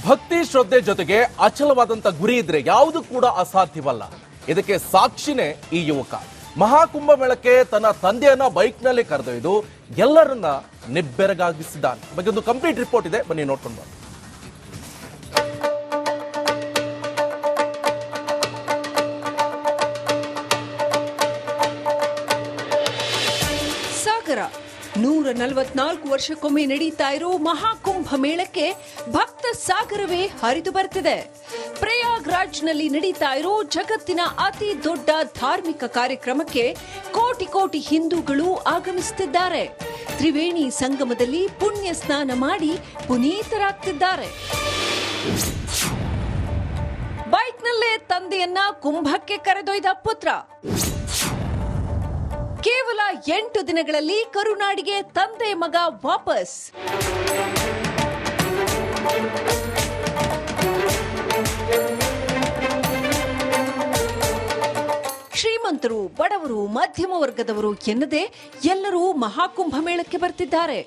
ಭಕ್ತಿ ಶ್ರದ್ಧೆ ಜೊತೆಗೆ ಅಚಲವಾದಂತ ಗುರಿ ಇದ್ರೆ ಯಾವುದು ಕೂಡ ಅಸಾಧ್ಯವಲ್ಲ. ಇದಕ್ಕೆ ಸಾಕ್ಷಿನೇ ಈ ಯುವಕ. ಮಹಾಕುಂಭ ಮೇಳಕ್ಕೆ ತನ್ನ ತಂದೆಯನ್ನ ಬೈಕ್ನಲ್ಲಿ ಕರೆದೊಯ್ದು ಎಲ್ಲರನ್ನ ನಿಬ್ಬೆರಗಾಗಿಸಿದ್ದಾನೆ. ಬಗ್ಗೆ ಒಂದು ಕಂಪ್ಲೀಟ್ ರಿಪೋರ್ಟ್ ಇದೆ, ಬನ್ನಿ ನೋಡ್ಕೊಂಡು ಬನ್ನಿ. ಸಾಗರ 144 ವರ್ಷಕ್ಕೊಮ್ಮೆ ನಡೀತಾ ಇರೋ ಮಹಾಕುಂಭ ಮೇಳಕ್ಕೆ ಭಕ್ತ ಸಾಗರವೇ ಹರಿದು ಬರ್ತಿದೆ. ಪ್ರಯಾಗ್ರಾಜ್ನಲ್ಲಿ ನಡೀತಾ ಇರೋ ಜಗತ್ತಿನ ಅತಿ ದೊಡ್ಡ ಧಾರ್ಮಿಕ ಕಾರ್ಯಕ್ರಮಕ್ಕೆ ಕೋಟಿ ಕೋಟಿ ಹಿಂದೂಗಳು ಆಗಮಿಸುತ್ತಿದ್ದಾರೆ. ತ್ರಿವೇಣಿ ಸಂಗಮದಲ್ಲಿ ಪುಣ್ಯ ಸ್ನಾನ ಮಾಡಿ ಪುನೀತರಾಗ್ತಿದ್ದಾರೆ. ಬೈಕ್ನಲ್ಲೇ ತಂದೆಯನ್ನ ಕುಂಭಕ್ಕೆ ಕರೆದೊಯ್ದ ಪುತ್ರ. ಕೇವಲ 8 ದಿನಗಳಲ್ಲಿ ಕರುನಾಡಿಗೆ ತಂದೆ ಮಗ ವಾಪಸ್. ಶ್ರೀಮಂತರು, ಬಡವರು, ಮಧ್ಯಮ ವರ್ಗದವರು ಎನ್ನದೆ ಎಲ್ಲರೂ ಮಹಾಕುಂಭ ಮೇಳಕ್ಕೆ ಬರ್ತಿದ್ದಾರೆ.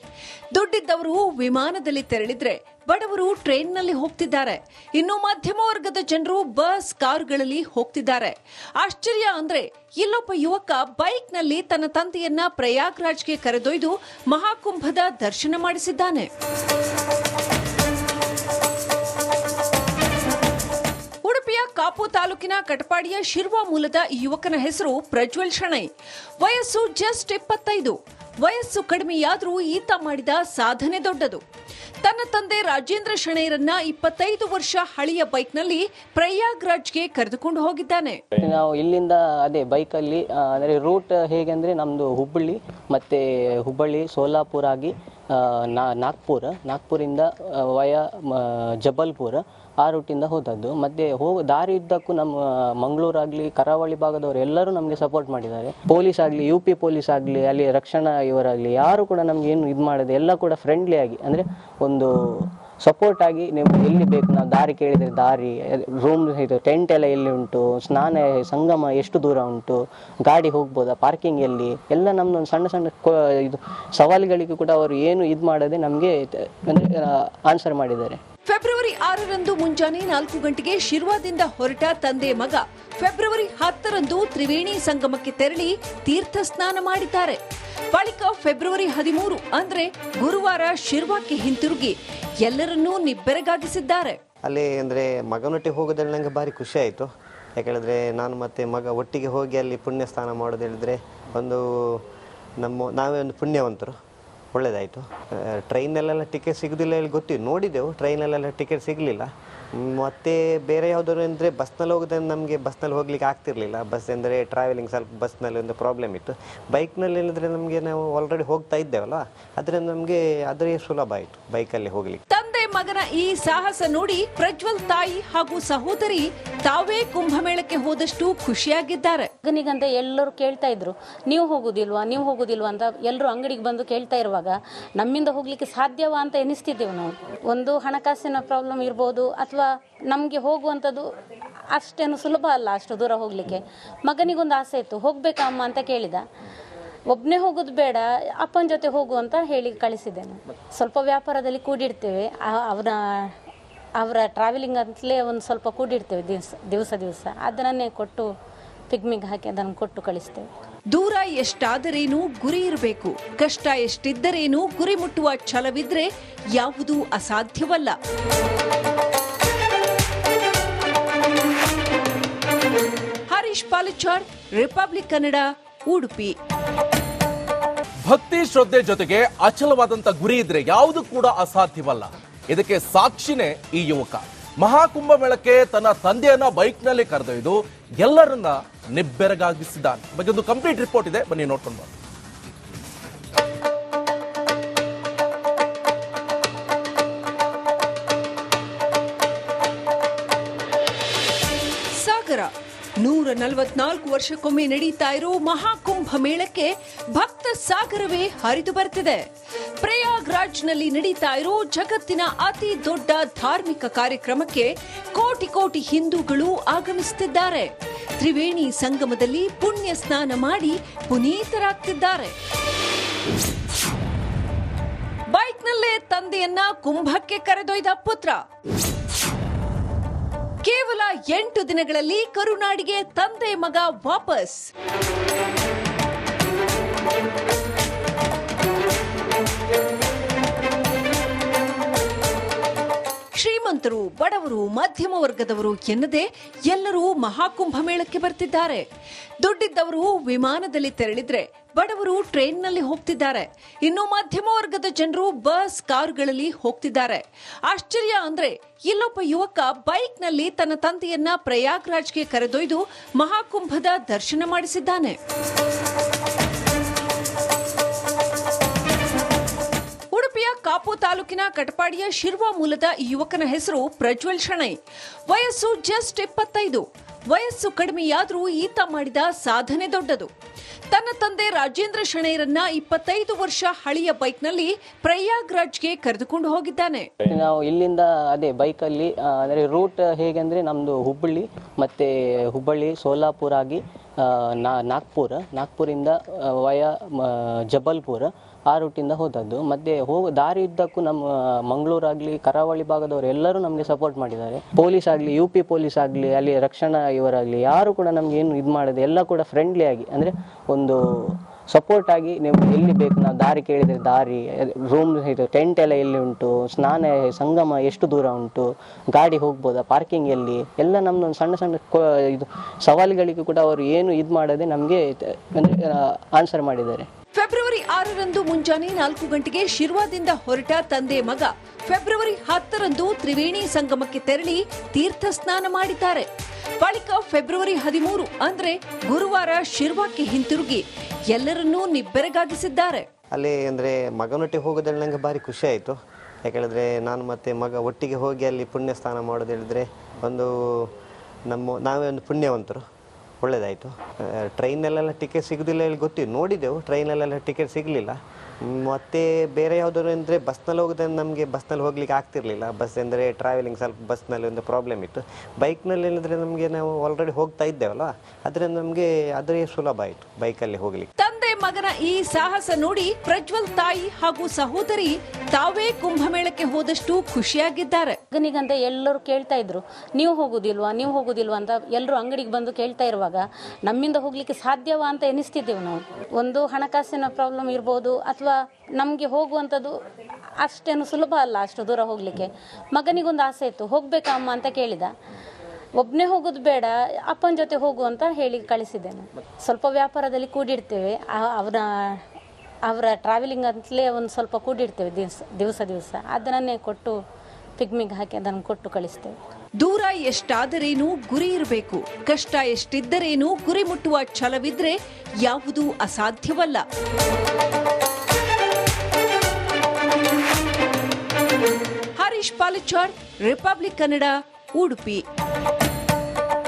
ದುಡ್ಡಿದ್ದವರು ವಿಮಾನದಲ್ಲಿ ತೆರಳಿದ್ರೆ ಬಡವರು ಟ್ರೈನ್ನಲ್ಲಿ ಹೋಗ್ತಿದ್ದಾರೆ. ಇನ್ನು ಮಧ್ಯಮ ವರ್ಗದ ಜನರು ಬಸ್, ಕಾರುಗಳಲ್ಲಿ ಹೋಗ್ತಿದ್ದಾರೆ. ಆಶ್ಚರ್ಯ ಅಂದ್ರೆ ಇಲ್ಲೊಬ್ಬ ಯುವಕ ಬೈಕ್ನಲ್ಲಿ ತನ್ನ ತಂದೆಯನ್ನ ಪ್ರಯಾಗ್ರಾಜ್ಗೆ ಕರೆದೊಯ್ದು ಮಹಾಕುಂಭದ ದರ್ಶನ ಮಾಡಿಸಿದ್ದಾನೆ. ಉಡುಪಿಯ ಕಾಪು ತಾಲೂಕಿನ ಕಟಪಾಡಿಯ ಶಿರ್ವಾ ಮೂಲದ ಈ ಯುವಕನ ಹೆಸರು ಪ್ರಜ್ವಲ್ ಶೆಣೈ. ವಯಸ್ಸು ಜಸ್ಟ್ 25. ವಯಸ್ಸು ಕಡಿಮೆಯಾದರೂ ಈತ ಮಾಡಿದ ಸಾಧನೆ ದೊಡ್ಡದು. ತನ್ನ ತಂದೆ ರಾಜೇಂದ್ರ ಶೆಣೈರನ್ನ 25 ವರ್ಷ ಹಳೆಯ ಬೈಕ್ನಲ್ಲಿ ಪ್ರಯಾಗ್ರಾಜ್ಗೆ ಕರೆದುಕೊಂಡು ಹೋಗಿದ್ದಾನೆ. ನಾವು ಇಲ್ಲಿಂದ ಅದೇ ಬೈಕಲ್ಲಿ ಅಂದರೆ ರೂಟ್ ಹೇಗೆ ಅಂದರೆ ನಮ್ಮದು ಹುಬ್ಬಳ್ಳಿ ಸೋಲಾಪುರ ಆಗಿ ನಾಗ್ಪುರಿಂದ ವಯ ಜಬಲ್ಪುರ ಆ ರೂಟಿಂದ ಹೋದದ್ದು. ಮತ್ತೆ ದಾರಿ ಉದ್ದಕ್ಕೂ ನಮ್ಮ ಮಂಗಳೂರಾಗಲಿ ಕರಾವಳಿ ಭಾಗದವರು ಎಲ್ಲರೂ ನಮಗೆ ಸಪೋರ್ಟ್ ಮಾಡಿದ್ದಾರೆ. ಪೊಲೀಸ್ ಆಗಲಿ, UP ಪೊಲೀಸ್ ಆಗಲಿ, ಅಲ್ಲಿ ರಕ್ಷಣಾ ಇವರಾಗಲಿ ಯಾರು ಕೂಡ ನಮ್ಗೆ ಏನು ಇದು ಮಾಡೋದು ಎಲ್ಲ ಕೂಡ ಫ್ರೆಂಡ್ಲಿ ಆಗಿ ಅಂದರೆ ಒಂದು ಸಪೋರ್ಟ್ ಆಗಿ ನೀವು ಎಲ್ಲಿ ಬೇಕು ನಾವು ದಾರಿ ಕೇಳಿದರೆ ದಾರಿ, ರೂಮ್ ಇದು ಟೆಂಟ್ ಎಲ್ಲ ಎಲ್ಲಿ ಉಂಟು, ಸ್ನಾನ ಸಂಗಮ ಎಷ್ಟು ದೂರ ಉಂಟು, ಗಾಡಿ ಹೋಗ್ಬೋದಾ, ಪಾರ್ಕಿಂಗ್ ಎಲ್ಲಿ ಎಲ್ಲ ನಮ್ದೊಂದು ಸಣ್ಣ ಇದು ಸವಾಲುಗಳಿಗೂ ಕೂಡ ಅವರು ಏನು ಇದು ಮಾಡದೆ ನಮಗೆ ಅಂದರೆ ಆನ್ಸರ್ ಮಾಡಿದ್ದಾರೆ. ಫೆಬ್ರವರಿ 6ರಂದು ಮುಂಜಾನೆ 4 ಗಂಟೆಗೆ ಶಿರ್ವಾದಿಂದ ಹೊರಟ ತಂದೆ ಮಗ ಫೆಬ್ರವರಿ 10ರಂದು ತ್ರಿವೇಣಿ ಸಂಗಮಕ್ಕೆ ತೆರಳಿ ತೀರ್ಥ ಸ್ನಾನ ಮಾಡಿದ್ದಾರೆ. ಬಳಿಕ ಫೆಬ್ರವರಿ 13 ಅಂದ್ರೆ ಗುರುವಾರ ಶಿರ್ವಾಕ್ಕೆ ಹಿಂತಿರುಗಿ ಎಲ್ಲರನ್ನೂ ನಿಬ್ಬೆರಗಾಗಿಸಿದ್ದಾರೆ. ಅಲ್ಲಿ ಅಂದರೆ ಮಗನೊಟ್ಟಿಗೆ ಹೋಗೋದ್ರಲ್ಲಿ ನನಗೆ ಭಾರಿ ಖುಷಿ ಆಯಿತು. ಯಾಕೆಳಿದ್ರೆ ನಾನು ಮತ್ತೆ ಮಗ ಒಟ್ಟಿಗೆ ಹೋಗಿ ಅಲ್ಲಿ ಪುಣ್ಯ ಸ್ನಾನ ಮಾಡೋದು ಹೇಳಿದ್ರೆ ನಾವೇ ಒಂದು ಪುಣ್ಯವಂತರು. ಒಳ್ಳೆಯದಾಯಿತು. ಟ್ರೈನಲ್ಲೆಲ್ಲ ಟಿಕೆಟ್ ಸಿಗೋದಿಲ್ಲ ಹೇಳಿ ಗೊತ್ತಿತ್ತು, ನೋಡಿದೆವು. ಟ್ರೈನಲ್ಲೆಲ್ಲ ಟಿಕೆಟ್ ಸಿಗಲಿಲ್ಲ. ಮತ್ತು ಬೇರೆ ಯಾವುದಾದ್ರು ಅಂದರೆ ಬಸ್ನಲ್ಲಿ ಹೋಗೋದಂದ್ರೆ ನಮಗೆ ಬಸ್ನಲ್ಲಿ ಹೋಗ್ಲಿಕ್ಕೆ ಆಗ್ತಿರ್ಲಿಲ್ಲ. ಬಸ್ ಅಂದರೆ ಟ್ರಾವೆಲಿಂಗ್ ಸ್ವಲ್ಪ ಬಸ್ನಲ್ಲಿ ಒಂದು ಪ್ರಾಬ್ಲಮ್ ಇತ್ತು. ಬೈಕ್ನಲ್ಲಿ ಹೇಳಿದ್ರೆ ನಮಗೆ ನಾವು ಆಲ್ರೆಡಿ ಹೋಗ್ತಾ ಇದ್ದೇವಲ್ಲ, ಅದರಿಂದ ನಮಗೆ ಅದೇ ಸುಲಭ ಆಯಿತು ಬೈಕಲ್ಲಿ ಹೋಗ್ಲಿಕ್ಕೆ. ತಂದೆ ಮಗನ ಈ ಸಾಹಸ ನೋಡಿ ಪ್ರಜ್ವಲ್ ತಾಯಿ ಹಾಗೂ ಸಹೋದರಿ ತಾವೇ ಕುಂಭಮೇಳಕ್ಕೆ ಹೋದಷ್ಟು ಖುಷಿಯಾಗಿದ್ದಾರೆ. ಮಗನಿಗಂತ ಎಲ್ಲರೂ ಕೇಳ್ತಾ ಇದ್ರು, ನೀವು ಹೋಗುದಿಲ್ವಾ ಅಂತ ಎಲ್ಲರೂ ಅಂಗಡಿಗೆ ಬಂದು ಕೇಳ್ತಾ ಇರುವಾಗ ನಮ್ಮಿಂದ ಹೋಗ್ಲಿಕ್ಕೆ ಸಾಧ್ಯವಾ ಅಂತ ಎನಿಸ್ತಿದ್ದೇವೆ ನಾವು. ಒಂದು ಹಣಕಾಸಿನ ಪ್ರಾಬ್ಲಮ್ ಇರ್ಬೋದು, ಅಥವಾ ನಮಗೆ ಹೋಗುವಂಥದ್ದು ಅಷ್ಟೇನು ಸುಲಭ ಅಲ್ಲ ಅಷ್ಟು ದೂರ ಹೋಗಲಿಕ್ಕೆ. ಮಗನಿಗೊಂದು ಆಸೆ ಇತ್ತು, ಹೋಗ್ಬೇಕಾ ಅಮ್ಮ ಅಂತ ಕೇಳಿದ. ಒಬ್ಬನೇ ಹೋಗೋದು ಬೇಡ, ಅಪ್ಪನ ಜೊತೆ ಹೋಗು ಅಂತ ಹೇಳಿ ಕಳಿಸಿದ್ದೇನೆ. ಸ್ವಲ್ಪ ವ್ಯಾಪಾರದಲ್ಲಿ ಕೂಡಿಡ್ತೇವೆ, ಅವರ ಟ್ರಾವೆಲಿಂಗ್ ಅಂತಲೇ ಒಂದು ಸ್ವಲ್ಪ ಕೂಡಿಡ್ತೇವೆ ದಿವಸ ಅದನ್ನೇ ಕೊಟ್ಟು ಪಿಗ್ಮಿಗೆ ಹಾಕಿ ಅದನ್ನು ಕೊಟ್ಟು ಕಳಿಸ್ತೇವೆ. ದೂರ ಎಷ್ಟಾದರೇನು ಗುರಿ ಇರಬೇಕು, ಕಷ್ಟ ಎಷ್ಟಿದ್ದರೇನು ಗುರಿ ಮುಟ್ಟುವ ಛಲವಿದ್ರೆ ಯಾವುದೂ ಅಸಾಧ್ಯವಲ್ಲ. ಹರೀಶ್ ಪಾಲಚಾರ್, ರಿಪಬ್ಲಿಕ್ ಕನ್ನಡ, ಉಡುಪಿ. ಭಕ್ತಿ ಶ್ರದ್ಧೆ ಜೊತೆಗೆ ಅಚಲವಾದಂತ ಗುರಿ ಇದ್ರೆ ಯಾವುದು ಕೂಡ ಅಸಾಧ್ಯವಲ್ಲ. ಇದಕ್ಕೆ ಸಾಕ್ಷಿನೇ ಈ ಯುವಕ. ಮಹಾಕುಂಭ ಮೇಳಕ್ಕೆ ತನ್ನ ತಂದೆಯನ್ನ ಬೈಕ್ನಲ್ಲಿ ಕರೆದೊಯ್ದು ಎಲ್ಲರನ್ನ ನಿಬ್ಬೆರಗಾಗಿಸಿದ್ದಾನೆ. ಬಗ್ಗೆ ಒಂದು ಕಂಪ್ಲೀಟ್ ರಿಪೋರ್ಟ್ ಇದೆ, ಬನ್ನಿ ನೋಡ್ಕೊಂಡು ಬನ್ನಿ. ಸಾಗರ 144 ವರ್ಷಕ್ಕೊಮ್ಮೆ ನಡೀತಾ ಇರೋ ಮಹಾಕುಂಭ ಮೇಳಕ್ಕೆ ಭಕ್ತ ಸಾಗರವೇ ಹರಿದು ಬರ್ತಿದೆ. ಪ್ರಯಾಗ್ರಾಜ್ನಲ್ಲಿ ನಡೀತಾ ಇರೋ ಜಗತ್ತಿನ ಅತಿ ದೊಡ್ಡ ಧಾರ್ಮಿಕ ಕಾರ್ಯಕ್ರಮಕ್ಕೆ ಕೋಟಿ ಕೋಟಿ ಹಿಂದೂಗಳು ಆಗಮಿಸುತ್ತಿದ್ದಾರೆ. ತ್ರಿವೇಣಿ ಸಂಗಮದಲ್ಲಿ ಪುಣ್ಯ ಸ್ನಾನ ಮಾಡಿ ಪುನೀತರಾಗ್ತಿದ್ದಾರೆ. ಬೈಕ್ನಲ್ಲೇ ತಂದೆಯನ್ನ ಕುಂಭಕ್ಕೆ ಕರೆದೊಯ್ದ ಪುತ್ರ. ಕೇವಲ 8 ದಿನಗಳಲ್ಲಿ ಕರುನಾಡಿಗೆ ತಂದೆ ಮಗ ವಾಪಸ್. ಶ್ರೀಮಂತರು, ಬಡವರು, ಮಧ್ಯಮ ವರ್ಗದವರು ಎನ್ನದೇ ಎಲ್ಲರೂ ಮಹಾಕುಂಭ ಮೇಳಕ್ಕೆ ಬರ್ತಿದ್ದಾರೆ. ದುಡ್ಡಿದ್ದವರು ವಿಮಾನದಲ್ಲಿ ತೆರಳಿದ್ರೆ ಬಡವರು ಟ್ರೈನ್ನಲ್ಲಿ ಹೋಗ್ತಿದ್ದಾರೆ. ಇನ್ನು ಮಧ್ಯಮ ವರ್ಗದ ಜನರು ಬಸ್, ಕಾರುಗಳಲ್ಲಿ ಹೋಗ್ತಿದ್ದಾರೆ. ಆಶ್ಚರ್ಯ ಅಂದ್ರೆ ಇಲ್ಲೊಬ್ಬ ಯುವಕ ಬೈಕ್ನಲ್ಲಿ ತನ್ನ ತಂದೆಯನ್ನ ಪ್ರಯಾಗ್ರಾಜ್ಗೆ ಕರೆದೊಯ್ದು ಮಹಾಕುಂಭದ ದರ್ಶನ ಮಾಡಿಸಿದ್ದಾನೆ. ಉಡುಪಿಯ ಕಾಪು ತಾಲೂಕಿನ ಕಟಪಾಡಿಯ ಶಿರ್ವಾ ಮೂಲದ ಈ ಯುವಕನ ಹೆಸರು ಪ್ರಜ್ವಲ್ ಶೆಣೈ. ವಯಸ್ಸು ಜಸ್ಟ್ 25. ವಯಸ್ಸು ಕಡಿಮೆಯಾದರೂ ಈತ ಮಾಡಿದ ಸಾಧನೆ ದೊಡ್ಡದು. ತನ್ನ ತಂದೆ ರಾಜೇಂದ್ರ ಶೆಣೈರನ್ನ 25 ವರ್ಷ ಹಳೆಯ ಬೈಕ್ನಲ್ಲಿ ಪ್ರಯಾಗ್ರಾಜ್ಗೆ ಕರೆದುಕೊಂಡು ಹೋಗಿದ್ದಾನೆ. ನಾವು ಇಲ್ಲಿಂದ ಅದೇ ಬೈಕಲ್ಲಿ ಅಂದರೆ ರೂಟ್ ಹೇಗೆ ಅಂದರೆ ನಮ್ಮದು ಹುಬ್ಬಳ್ಳಿ ಸೋಲಾಪುರ ಆಗಿ ನಾಗ್ಪುರಿಂದ ವಯ ಜಬಲ್ಪುರ ಆ ರೂಟಿಂದ ಹೋದದ್ದು. ಮತ್ತೆ ದಾರಿ ಉದ್ದಕ್ಕೂ ನಮ್ಮ ಮಂಗಳೂರಾಗಲಿ ಕರಾವಳಿ ಭಾಗದವರು ಎಲ್ಲರೂ ನಮಗೆ ಸಪೋರ್ಟ್ ಮಾಡಿದ್ದಾರೆ. ಪೊಲೀಸ್ ಆಗಲಿ, UP ಪೊಲೀಸ್ ಆಗಲಿ, ಅಲ್ಲಿ ರಕ್ಷಣಾ ಇವರಾಗಲಿ ಯಾರು ಕೂಡ ನಮ್ಗೆ ಏನು ಇದು ಮಾಡೋದು ಎಲ್ಲ ಕೂಡ ಫ್ರೆಂಡ್ಲಿ ಆಗಿ ಅಂದರೆ ಒಂದು ಸಪೋರ್ಟ್ ಆಗಿ ನೀವು ಎಲ್ಲಿ ಬೇಕು ನಾವು ದಾರಿ ಕೇಳಿದರೆ ದಾರಿ, ರೂಮ್ ಇದು ಟೆಂಟ್ ಎಲ್ಲ ಎಲ್ಲಿ ಉಂಟು, ಸ್ನಾನ ಸಂಗಮ ಎಷ್ಟು ದೂರ ಉಂಟು, ಗಾಡಿ ಹೋಗ್ಬೋದಾ, ಪಾರ್ಕಿಂಗ್ ಎಲ್ಲಿ ಎಲ್ಲ ನಮ್ಮದೊಂದು ಸಣ್ಣ ಇದು ಸವಾಲುಗಳಿಗೆ ಕೂಡ ಅವರು ಏನು ಇದು ಮಾಡದೆ ನಮಗೆ ಅಂದರೆ ಆನ್ಸರ್ ಮಾಡಿದ್ದಾರೆ. ಫೆಬ್ರವರಿ 6ರಂದು ಮುಂಜಾನೆ 4 ಗಂಟೆಗೆ ಶಿರ್ವಾದಿಂದ ಹೊರಟ ತಂದೆ ಮಗ ಫೆಬ್ರವರಿ 10ರಂದು ತ್ರಿವೇಣಿ ಸಂಗಮಕ್ಕೆ ತೆರಳಿ ತೀರ್ಥ ಸ್ನಾನ ಮಾಡಿದ್ದಾರೆ. ಬಳಿಕ ಫೆಬ್ರವರಿ 13 ಅಂದ್ರೆ ಗುರುವಾರ ಶಿರ್ವಾಕ್ಕೆ ಹಿಂತಿರುಗಿ ಎಲ್ಲರನ್ನೂ ನಿಬ್ಬೆರಗಾಗಿಸಿದ್ದಾರೆ. ಅಲ್ಲಿ ಅಂದರೆ ಮಗನೊಟ್ಟಿಗೆ ಹೋಗೋದ್ರಲ್ಲಿ ನನಗೆ ಭಾರಿ ಖುಷಿ ಆಯಿತು. ಯಾಕೆಳಿದ್ರೆ ನಾನು ಮತ್ತು ಮಗ ಒಟ್ಟಿಗೆ ಹೋಗಿ ಅಲ್ಲಿ ಪುಣ್ಯ ಸ್ನಾನ ಮಾಡೋದು ಹೇಳಿದ್ರೆ ನಾವೇ ಒಂದು ಪುಣ್ಯವಂತರು. ಒಳ್ಳೆಯದಾಯಿತು. ಟ್ರೈನಲ್ಲೆಲ್ಲ ಟಿಕೆಟ್ ಸಿಗೋದಿಲ್ಲ ಹೇಳಿ ನೋಡಿದೆವು, ಟ್ರೈನಲ್ಲೆಲ್ಲ ಟಿಕೆಟ್ ಸಿಗಲಿಲ್ಲ. ಮತ್ತು ಬೇರೆ ಯಾವುದಾದ್ರು ಅಂದರೆ ಬಸ್ನಲ್ಲಿ ಹೋಗೋದಂದ್ರೆ ನಮಗೆ ಬಸ್ನಲ್ಲಿ ಹೋಗ್ಲಿಕ್ಕೆ ಆಗ್ತಿರ್ಲಿಲ್ಲ. ಬಸ್ ಅಂದರೆ ಟ್ರಾವೆಲಿಂಗ್ ಸ್ವಲ್ಪ ಬಸ್ನಲ್ಲಿ ಒಂದು ಪ್ರಾಬ್ಲಮ್ ಇತ್ತು. ಬೈಕ್ನಲ್ಲಿ ಹೇಳಿದ್ರೆ ನಮಗೆ ನಾವು ಆಲ್ರೆಡಿ ಹೋಗ್ತಾ ಇದ್ದೇವಲ್ಲ, ಅದರಿಂದ ನಮಗೆ ಅದೇ ಸುಲಭ ಆಯಿತು ಬೈಕಲ್ಲಿ ಹೋಗ್ಲಿಕ್ಕೆ. ತಂದೆ ಮಗನ ಈ ಸಾಹಸ ನೋಡಿ ಪ್ರಜ್ವಲ್ ತಾಯಿ ಹಾಗೂ ಸಹೋದರಿ ತಾವೇ ಕುಂಭಮೇಳಕ್ಕೆ ಹೋದಷ್ಟು ಖುಷಿಯಾಗಿದ್ದಾರೆ. ಮಗನಿಗಂತ ಎಲ್ಲರೂ ಕೇಳ್ತಾ ಇದ್ರು, ನೀವು ಹೋಗುದಿಲ್ವಾ ಅಂತ ಎಲ್ಲರೂ ಅಂಗಡಿಗೆ ಬಂದು ಕೇಳ್ತಾ ಇರುವಾಗ ನಮ್ಮಿಂದ ಹೋಗ್ಲಿಕ್ಕೆ ಸಾಧ್ಯವಾ ಅಂತ ಎನಿಸ್ತಿದ್ದೇವೆ ನಾವು. ಒಂದು ಹಣಕಾಸಿನ ಪ್ರಾಬ್ಲಮ್ ಇರ್ಬೋದು, ಅಥವಾ ನಮಗೆ ಹೋಗುವಂಥದ್ದು ಅಷ್ಟೇನು ಸುಲಭ ಅಲ್ಲ ಅಷ್ಟು ದೂರ ಹೋಗಲಿಕ್ಕೆ. ಮಗನಿಗೊಂದು ಆಸೆ ಇತ್ತು, ಹೋಗ್ಬೇಕಾ ಅಮ್ಮ ಅಂತ ಕೇಳಿದ. ಒಬ್ಬನೇ ಹೋಗೋದು ಬೇಡ, ಅಪ್ಪನ ಜೊತೆ ಹೋಗು ಅಂತ ಹೇಳಿ ಕಳಿಸಿದ್ದೇನೆ. ಸ್ವಲ್ಪ ವ್ಯಾಪಾರದಲ್ಲಿ ಕೂಡಿಡ್ತೇವೆ, ಅವರ ಟ್ರಾವೆಲಿಂಗ್ ಅಂತಲೇ ಒಂದು ಸ್ವಲ್ಪ ಕೂಡಿಡ್ತೇವೆ ದಿವಸ ಅದನ್ನೇ ಕೊಟ್ಟು ಪಿಗ್ಮಿಗೆ ಹಾಕಿ ಅದನ್ನು ಕೊಟ್ಟು ಕಳಿಸ್ತೇವೆ. ದೂರ ಎಷ್ಟಾದರೇನು ಗುರಿ ಇರಬೇಕು, ಕಷ್ಟ ಎಷ್ಟಿದ್ದರೇನು ಗುರಿ ಮುಟ್ಟುವ ಛಲವಿದ್ರೆ ಯಾವುದೂ ಅಸಾಧ್ಯವಲ್ಲ. ಹರೀಶ್ ಪಾಲಿಚಾರ್, ರಿಪಬ್ಲಿಕ್ ಕನ್ನಡ, ಉಡುಪಿ.